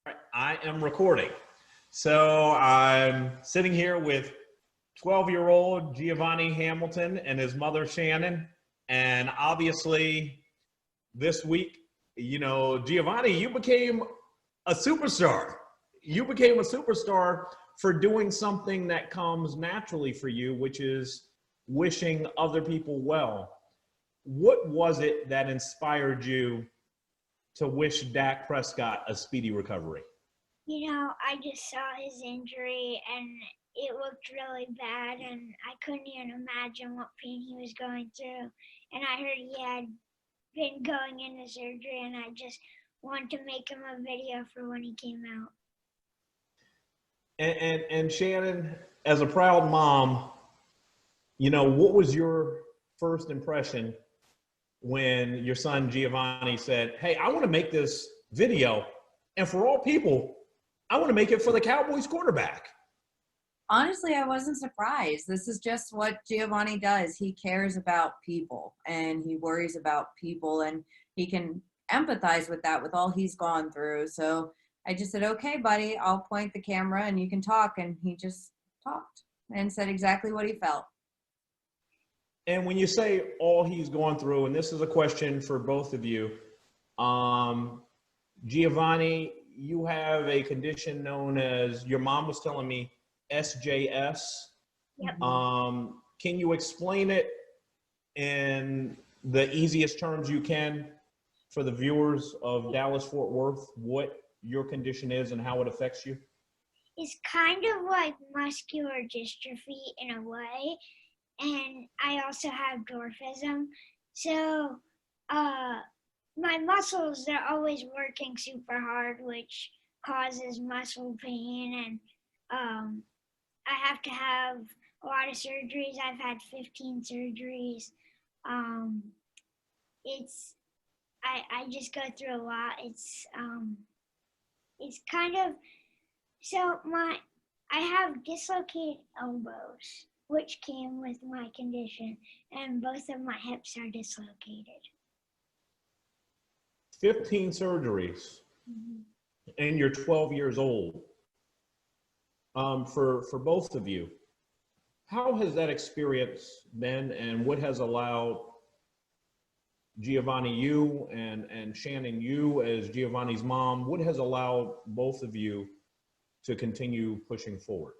I am recording. So I'm sitting here with 12-year-old Giovanni Hamilton and his mother Shannon. And obviously this week, Giovanni, you became a superstar. You became a superstar for doing something that comes naturally for you, which is wishing other people well. What was it that inspired you to wish Dak Prescott a speedy recovery? I just saw his injury and it looked really bad, and I couldn't even imagine what pain he was going through. And I heard he had been going into surgery, and I just wanted to make him a video for when he came out. And Shannon, as a proud mom, what was your first impression when your son Giovanni said, "Hey, I want to make this video, and for all people, I want to make it for the Cowboys quarterback"? Honestly, I wasn't surprised. This is just what Giovanni does. He cares about people and he worries about people, and he can empathize with that with all he's gone through. So I just said, "Okay, buddy, I'll point the camera and you can talk." And he just talked and said exactly what he felt. And when you say all he's gone through, and this is a question for both of you, Giovanni, you have a condition known as, your mom was telling me, SJS. Yep. Can you explain it in the easiest terms you can for the viewers of Dallas-Fort Worth, what your condition is and how it affects you? It's kind of like muscular dystrophy in a way, and I also have dwarfism. So my muscles, they're always working super hard, which causes muscle pain, and I have to have a lot of surgeries. I've had 15 surgeries. I just go through a lot. It's kind of, so I have dislocated elbows, which came with my condition, and both of my hips are dislocated. 15 surgeries, and you're 12 years old. For both of you, how has that experience been, and what has allowed Giovanni, you, and Shannon, you as Giovanni's mom, what has allowed both of you to continue pushing forward?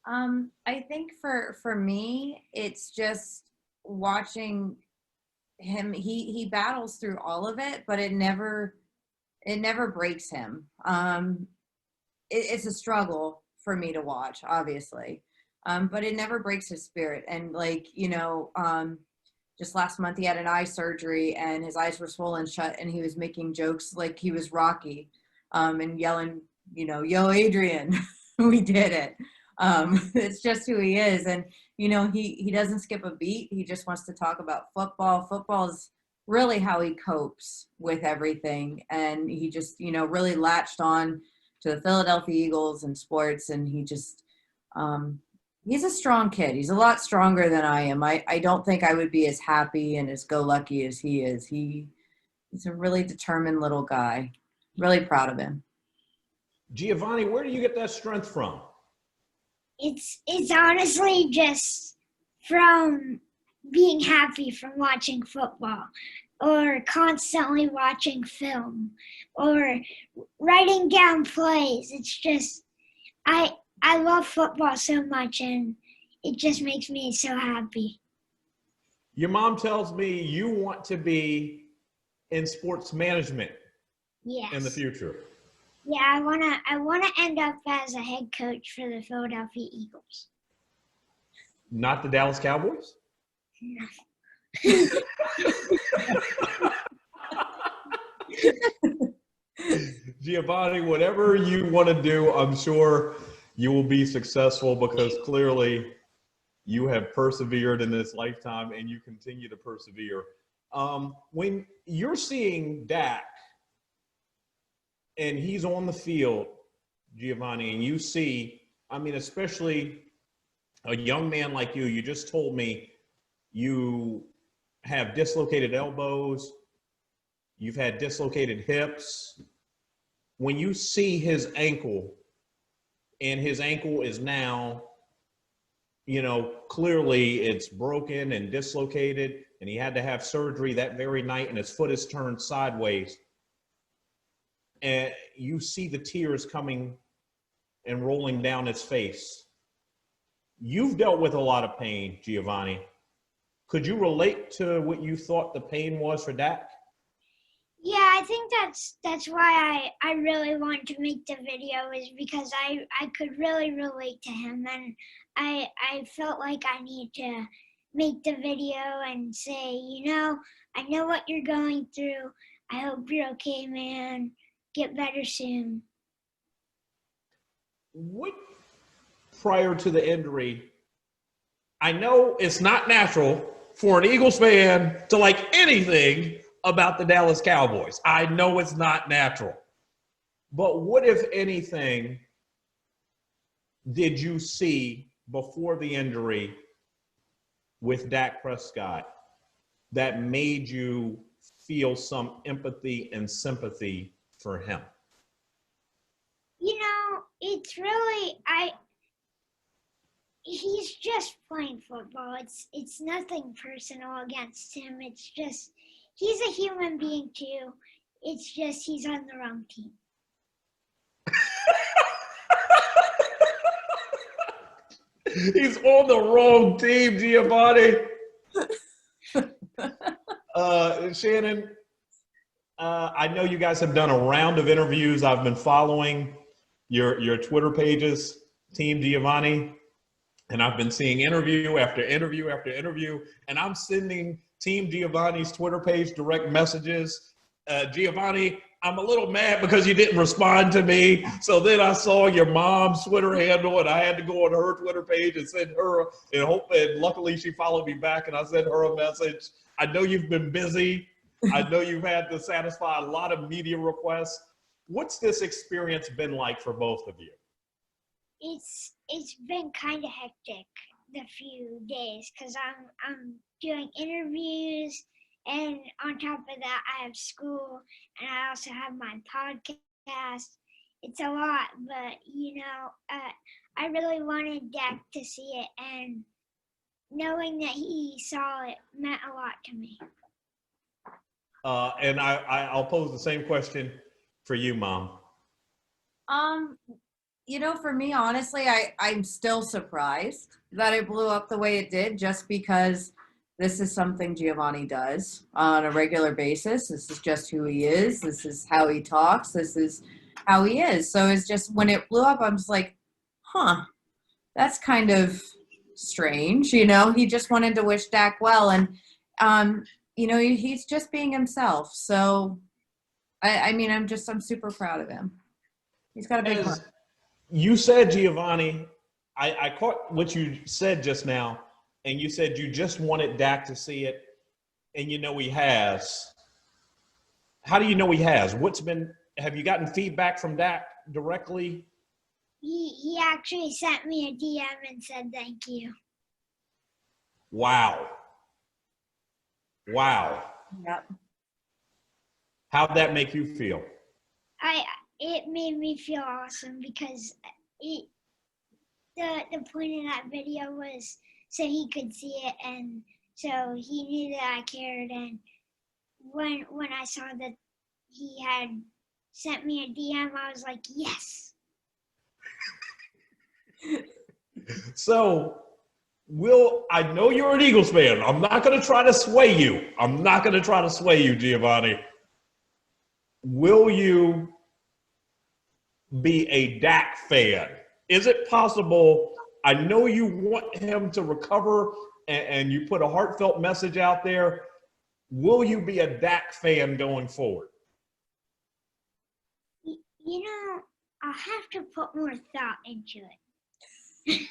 I think for me, it's just watching him. He battles through all of it, but it never breaks him. It's a struggle for me to watch, obviously, but it never breaks his spirit. And just last month he had an eye surgery and his eyes were swollen shut, and he was making jokes like he was Rocky, and yelling, "Yo, Adrian, we did it." It's just who he is. And, he doesn't skip a beat. He just wants to talk about football. Football is really how he copes with everything. And he just, really latched on to the Philadelphia Eagles and sports. And he just, he's a strong kid. He's a lot stronger than I am. I don't think I would be as happy and as go-lucky as he is. He's a really determined little guy. Really proud of him. Giovanni, where do you get that strength from? It's honestly just from being happy from watching football, or constantly watching film, or writing down plays. It's just, I love football so much, and it just makes me so happy. Your mom tells me you want to be in sports management. Yes. In the future. Yeah, I wanna end up as a head coach for the Philadelphia Eagles. Not the Dallas Cowboys? No. Giovanni, whatever you want to do, I'm sure you will be successful, because clearly you have persevered in this lifetime and you continue to persevere. When you're seeing Dak and he's on the field, Giovanni, and you see, especially a young man like you just told me you have dislocated elbows, you've had dislocated hips, when you see his ankle, and his ankle is now, clearly it's broken and dislocated, and he had to have surgery that very night, and his foot is turned sideways, and you see the tears coming and rolling down his face. You've dealt with a lot of pain, Giovanni. Could you relate to what you thought the pain was for Dak? Yeah, I think that's why I really wanted to make the video, is because I could really relate to him, and I felt like I need to make the video and say, I know what you're going through. I hope you're okay, man. Get better soon. What, prior to the injury, I know it's not natural for an Eagles fan to like anything about the Dallas Cowboys. I know it's not natural. But what, if anything, did you see before the injury with Dak Prescott that made you feel some empathy and sympathy for him? It's really, he's just playing football. It's nothing personal against him. It's just, he's a human being too. It's just he's on the wrong team. He's on the wrong team, Giovanni. Shannon, I know you guys have done a round of interviews. I've been following your Twitter pages, Team Giovanni, and I've been seeing interview after interview after interview, and I'm sending Team Giovanni's Twitter page direct messages. Giovanni, I'm a little mad because you didn't respond to me. So then I saw your mom's Twitter handle, and I had to go on her Twitter page and send her, and luckily she followed me back, and I sent her a message. I know you've been busy. I know you've had to satisfy a lot of media requests. What's this experience been like for both of you? It's been kind of hectic the few days, because I'm doing interviews, and on top of that I have school, and I also have my podcast. It's a lot, but I really wanted Dak to see it, and knowing that he saw it meant a lot to me. And I'll pose the same question for you, Mom. For me, honestly, I'm still surprised that it blew up the way it did, just because this is something Giovanni does on a regular basis. This is just who he is. This is how he talks. This is how he is. So it's just, when it blew up, I'm just like, that's kind of strange. He just wanted to wish Dak well. And, he's just being himself. So, I'm super proud of him. He's got a big heart. You said, Giovanni, I caught what you said just now, and you said you just wanted Dak to see it, and he has. How do you know he has? Have you gotten feedback from Dak directly? He actually sent me a DM and said thank you. Wow. Yep. How'd that make you feel? It made me feel awesome, because the point of that video was so he could see it, and so he knew that I cared. And when I saw that he had sent me a DM, I was like, yes. So, I know you're an Eagles fan. I'm not going to try to sway you. Giovanni. Will you be a Dak fan? Is it possible? I know you want him to recover, and you put a heartfelt message out there. Will you be a Dak fan going forward? I'll have to put more thought into it.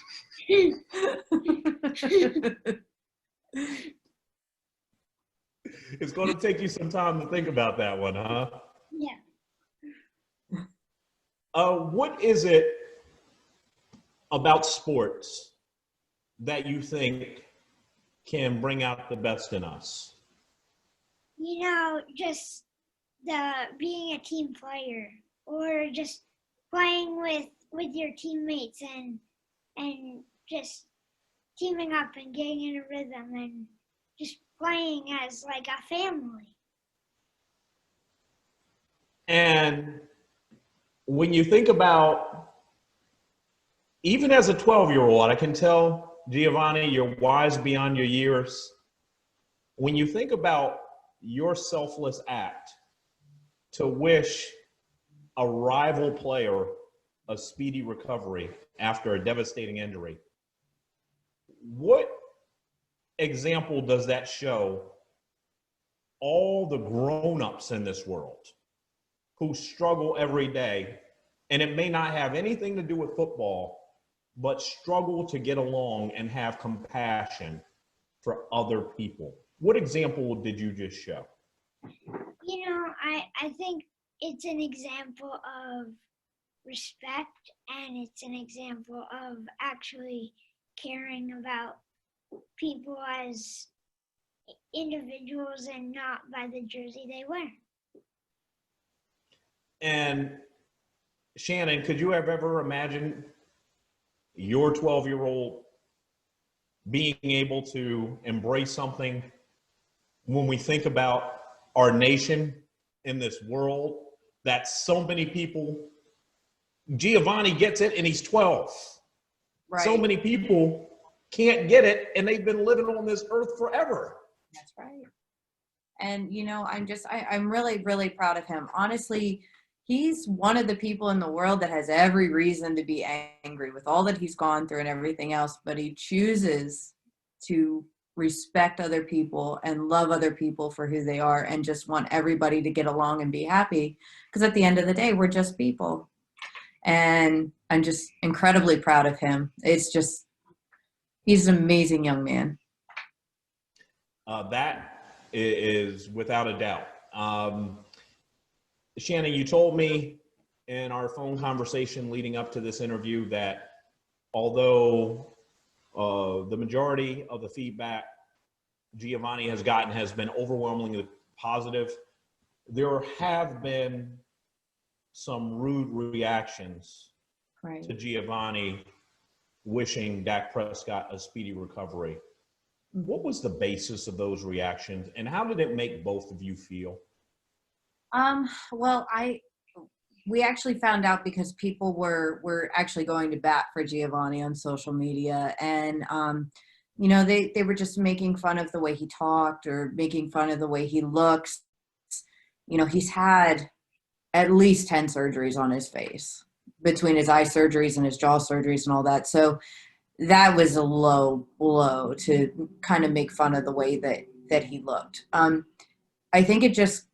It's going to take you some time to think about that one, huh? Yeah. What is it about sports that you think can bring out the best in us? Just being a team player. or just playing with your teammates and just teaming up and getting in a rhythm and just playing as like a family. And when you think about, even as a 12-year-old, I can tell, Giovanni, you're wise beyond your years. When you think about your selfless act to wish a rival player a speedy recovery after a devastating injury, what example does that show all the grown-ups in this world who struggle every day, and it may not have anything to do with football, but struggle to get along and have compassion for other people? What example did you just show? You know, I think it's an example of respect, and it's an example of actually caring about people as individuals and not by the jersey they wear. And Shannon, could you have ever imagined your 12-year-old being able to embrace something when we think about our nation in this world that so many people, Giovanni gets it and he's 12. Right. So many people can't get it and they've been living on this earth forever. That's right. And, you know, I'm really, really proud of him. Honestly, he's one of the people in the world that has every reason to be angry with all that he's gone through and everything else, but he chooses to respect other people and love other people for who they are and just want everybody to get along and be happy. Because at the end of the day, we're just people. And I'm just incredibly proud of him. It's just, he's an amazing young man. That is without a doubt. Shannon, you told me in our phone conversation leading up to this interview that although the majority of the feedback Giovanni has gotten has been overwhelmingly positive, there have been some rude reactions Right. to Giovanni wishing Dak Prescott a speedy recovery. What was the basis of those reactions, and how did it make both of you feel? Well, we actually found out because people were actually going to bat for Giovanni on social media, and you know, they were just making fun of the way he talked or making fun of the way he looks. You know, he's had at least 10 surgeries on his face between his eye surgeries and his jaw surgeries and all that. So that was a low blow to kind of make fun of the way that he looked. I think it just,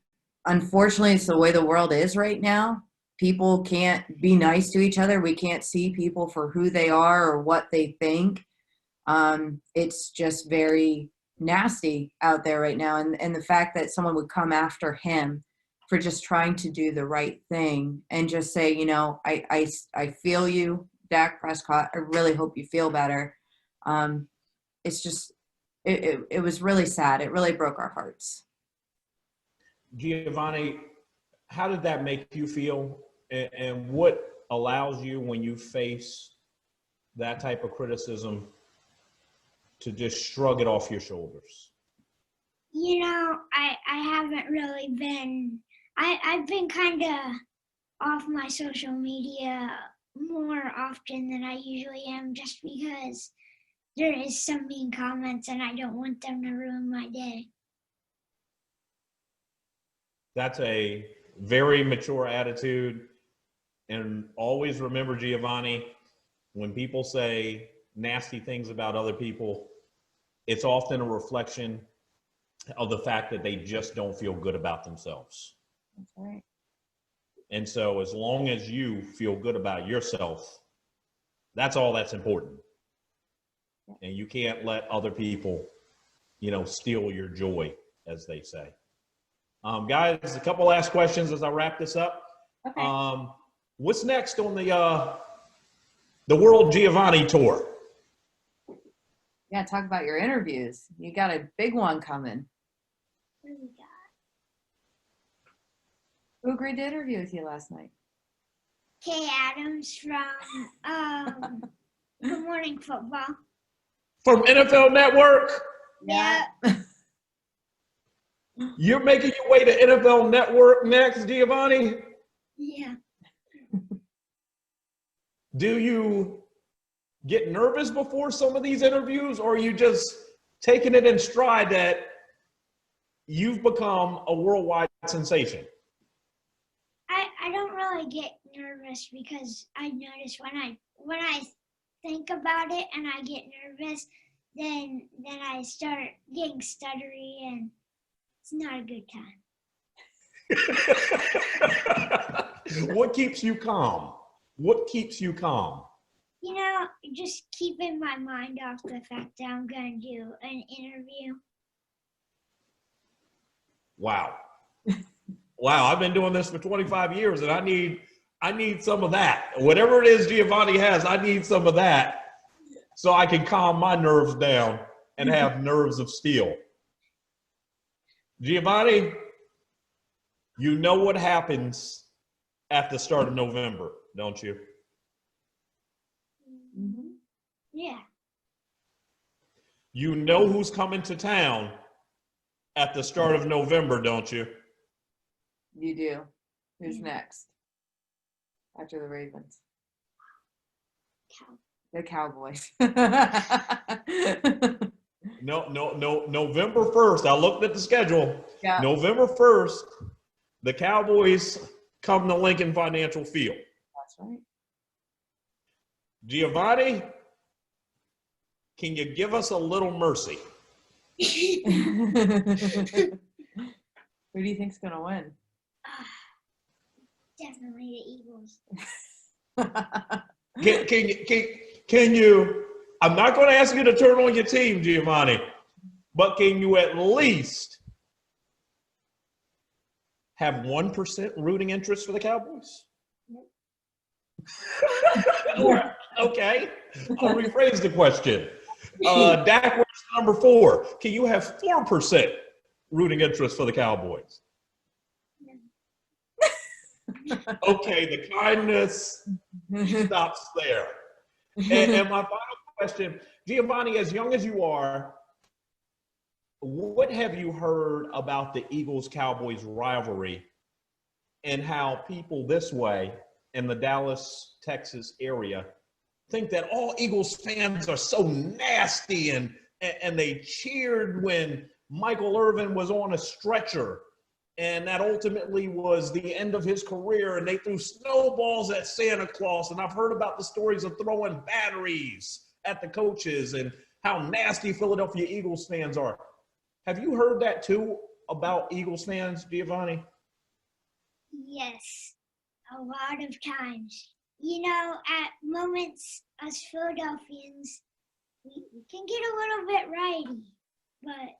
unfortunately, it's the way the world is right now. People can't be nice to each other. We can't see people for who they are or what they think. It's just very nasty out there right now. And the fact that someone would come after him for just trying to do the right thing and just say, you know, I feel you, Dak Prescott. I really hope you feel better. It's just, it was really sad. It really broke our hearts. Giovanni, how did that make you feel? And what allows you, when you face that type of criticism, to just shrug it off your shoulders? You know, I haven't really been, I've been kind of off my social media more often than I usually am, just because there is some mean comments and I don't want them to ruin my day. That's a very mature attitude. And always remember, Giovanni, when people say nasty things about other people, it's often a reflection of the fact that they just don't feel good about themselves. That's right. And so as long as you feel good about yourself, that's all that's important. And you can't let other people, you know, steal your joy, as they say. Guys, a couple last questions as I wrap this up. Okay. What's next on the World Giovanni Tour? Yeah, talk about your interviews. You got a big one coming. What do we got? Who agreed to interview with you last night? Kay Adams from Good Morning Football. From NFL Network? Yeah. You're making your way to NFL Network next, Giovanni? Yeah. Do you get nervous before some of these interviews, or are you just taking it in stride that you've become a worldwide sensation? I don't really get nervous because I notice when I think about it and I get nervous, then I start getting stuttery and it's not a good time. What keeps you calm? What keeps you calm? You know, just keeping my mind off the fact that I'm going to do an interview. Wow. Wow, I've been doing this for 25 years and I need some of that. Whatever it is Giovanni has, I need some of that so I can calm my nerves down and have nerves of steel. Giovanni, you know what happens at the start of November, don't you? Mm-hmm. Yeah. You know who's coming to town at the start of November, don't you? You do. Who's next? After the Ravens. The Cowboys. No, November 1st. I looked at the schedule. Yeah. November 1st, the Cowboys come to Lincoln Financial Field. That's right. Giovanni, can you give us a little mercy? Who do you think's gonna win? Definitely the Eagles. Can you? I'm not going to ask you to turn on your team, Giovanni, but can you at least have 1% rooting interest for the Cowboys? Okay, I'll rephrase the question. Dak Prescott, number 4. Can you have 4% rooting interest for the Cowboys? Okay, the kindness stops there. And my final question, Giovanni, as young as you are, what have you heard about the Eagles-Cowboys rivalry and how people this way in the Dallas, Texas area think that all Eagles fans are so nasty and they cheered when Michael Irvin was on a stretcher and that ultimately was the end of his career, and they threw snowballs at Santa Claus. And I've heard about the stories of throwing batteries at the coaches and how nasty Philadelphia Eagles fans are. Have you heard that too about Eagles fans, Giovanni? Yes, a lot of times. You know, at moments, us Philadelphians, we can get a little bit righty, but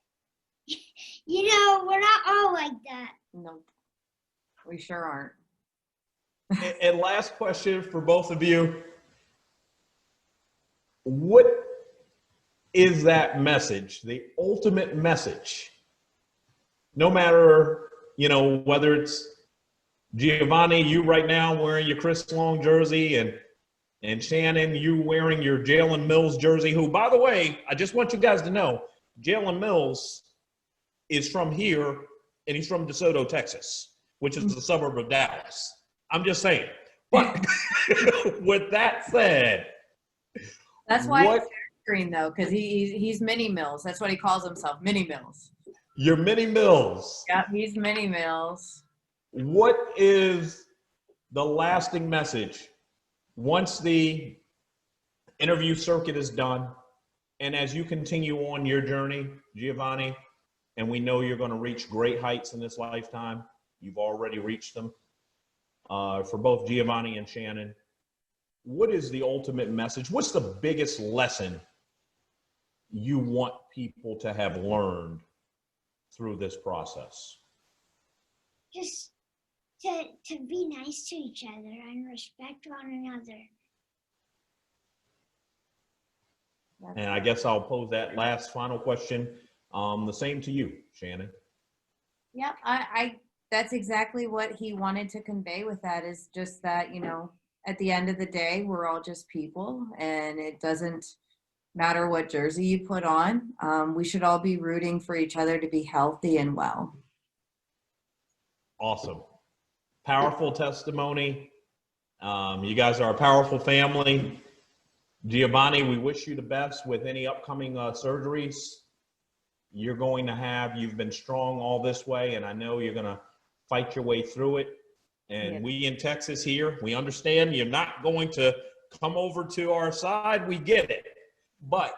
you know, we're not all like that. Nope. We sure aren't. And last question for both of you. What is that message, the ultimate message? No matter, you know, whether it's Giovanni, you right now wearing your Chris Long jersey, and Shannon, you wearing your Jalen Mills jersey, who, by the way, I just want you guys to know, Jalen Mills is from here, and he's from DeSoto, Texas, which is a suburb of Dallas. I'm just saying. But with that said, that's why it's green though, because he's Mini Mills. That's what he calls himself, Mini Mills. You're Mini Mills. Yeah, he's Mini Mills. What is the lasting message once the interview circuit is done, and as you continue on your journey, Giovanni, and we know you're going to reach great heights in this lifetime. You've already reached them. For both Giovanni and Shannon, what is the ultimate message? What's the biggest lesson you want people to have learned through this process? Just to be nice to each other and respect one another. And I guess I'll pose that last final question. The same to you, Shannon. Yeah, I that's exactly what he wanted to convey with that, is just that, you know, at the end of the day, we're all just people, and it doesn't matter what jersey you put on. We should all be rooting for each other to be healthy and well. Awesome. Powerful testimony. You guys are a powerful family. Giovanni, we wish you the best with any upcoming surgeries you're going to have. You've been strong all this way, and I know you're going to fight your way through it. And Yeah. we in Texas here, we understand you're not going to come over to our side. We get it. But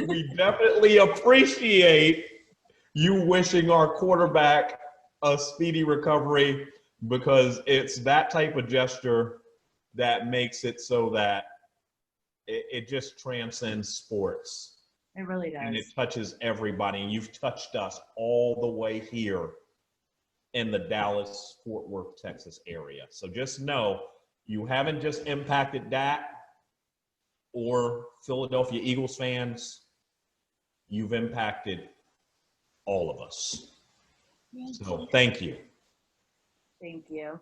we definitely appreciate you wishing our quarterback a speedy recovery, because it's that type of gesture that makes it so that it just transcends sports. It really does. And it touches everybody. And you've touched us all the way here in the Dallas, Fort Worth, Texas area. So just know you haven't just impacted Dak or Philadelphia Eagles fans. You've impacted all of us. So thank you. Thank you.